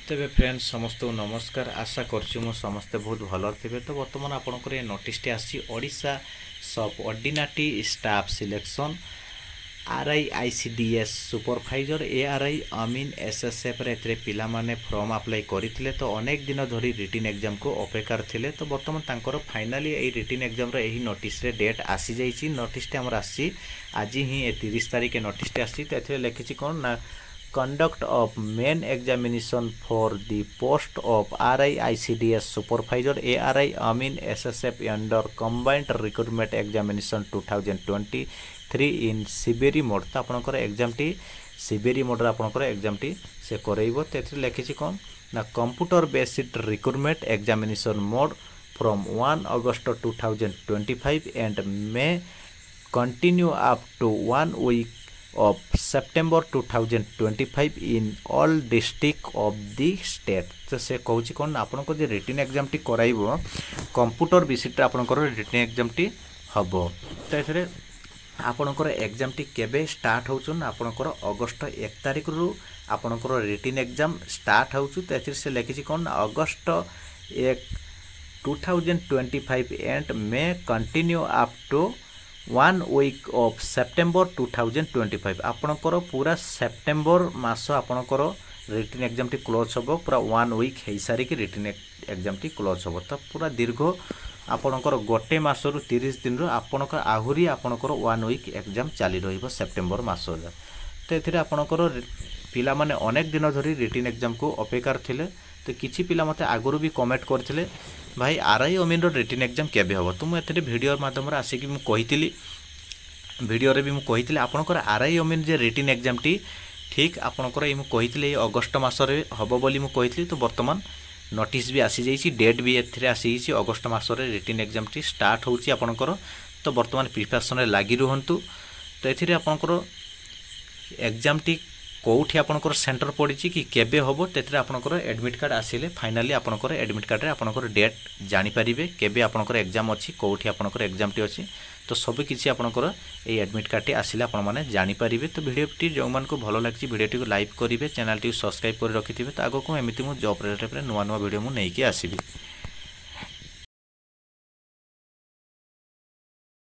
तेबे फ्रेंड्स समस्त नमस्कार। आशा करछु मो समस्ते बहुत भल थे। तो बर्तमान आपंकर नोटिस आसी Odisha subordinate staff selection RI ICDS supervisor ARI अमीन एसएसएफ रे पिला माने फॉर्म अप्लाई करते तो अनेक दिन धरी रिटन एग्जाम को अपेक्षा थे। तो बर्तमान तांकर फाइनाली यही रिटन एग्जाम रे यही नोटिस रे डेट आसी जाइए। नोटिस आमर आसी आज ही 30 तारिख नोटिस आसी। तो ये लिखी कौन ना conduct of main examination for the post of RI ICDS supervisor ARI Amin SSF under combined recruitment examination 2023 in Siberi mode। तो आपनकर एग्जाम टी सिबेरी मोड रे आपनकर एग्जाम टी से करैबो। तेथि लिखिछि कोन ना computer based recruitment examination mode from 1 August 2025 and may continue up to 1 week of September 2025 in all district of the state। तो से कहूँ कौन आपन को रिटन एग्जाम टी कराइबो कंप्यूटर विषय आपनकर रिटन एग्जाम टी हबो। तो ये आपनकर एग्जाम टी केबे स्टार्ट होचन आपनकर अगस्त 1 तारिख रु आपनकर रिटन एग्जाम स्टार्ट होचु। तो से लिखिछि कौन August 1 2025 and may continue up to 1 week of September 2025। आपनकर पूरा सेप्टेम्बर मास आपनकर रिटन एग्जाम टी क्लोज हम पूरा 1 week हो सारी रिटन एग्जाम टी क्लोज हम। तो पूरा दीर्घ आपनकर गोटे मासरु 30 दिन आपनकर आहुरी आपनकर 1 week एग्जाम चली रहिबो सेप्टेम्बर मास। तो ये आपनकर पिला माने अनेक दिन धरी रिटन एग्जाम को अपेक्षा थिले। तो किछि पिला मते आगुरु भी कमेंट करथिले भाई आरआई अमीन रो रिटन एग्जाम केबे हबो। तो मुझे वीडियो माध्यम आसिक मुझे वीडियो रे भी मुझे आपनकर आरआई अमीन जे रिटन एग्जाम टी ठीक आपनकर ये मुझे अगस्त मासरे हबो बोली मुझे। तो बर्तमान नोटिस भी आसी जाइए डेट भी एथिरे आसी जाइए अगस्त मासरे रिटन एग्जाम टी स्टार्ट होची आपनकर। तो बर्तमान प्रिपरेशन रे लागि रुहंतु। तो एथिरे आपनकर एग्जाम टी कौटी आपनकर सेंटर पड़ी कि केबे हबो तेथरे आपनकर एडमिट कार्ड आसिले फाइनाली आपनकर एडमिट कार्ड रे आपनकर डेट जानि परिबे केबे आपनकर एग्जाम अछि कौटी आपनकर एग्जाम टी अछि। तो सब किछि आपनकर ए एडमिट कार्ड टी आसिले आपन माने जानि परिबे। तो वीडियो टी जो मान को भलो लागछि वीडियो टी को लाइक करिवे चैनल टी सब्सक्राइब कर रखिथिबे। तो आगो को एमिति मु जॉब रिलेटेड नुवा नुवा वीडियो मु नै कि आसीबी।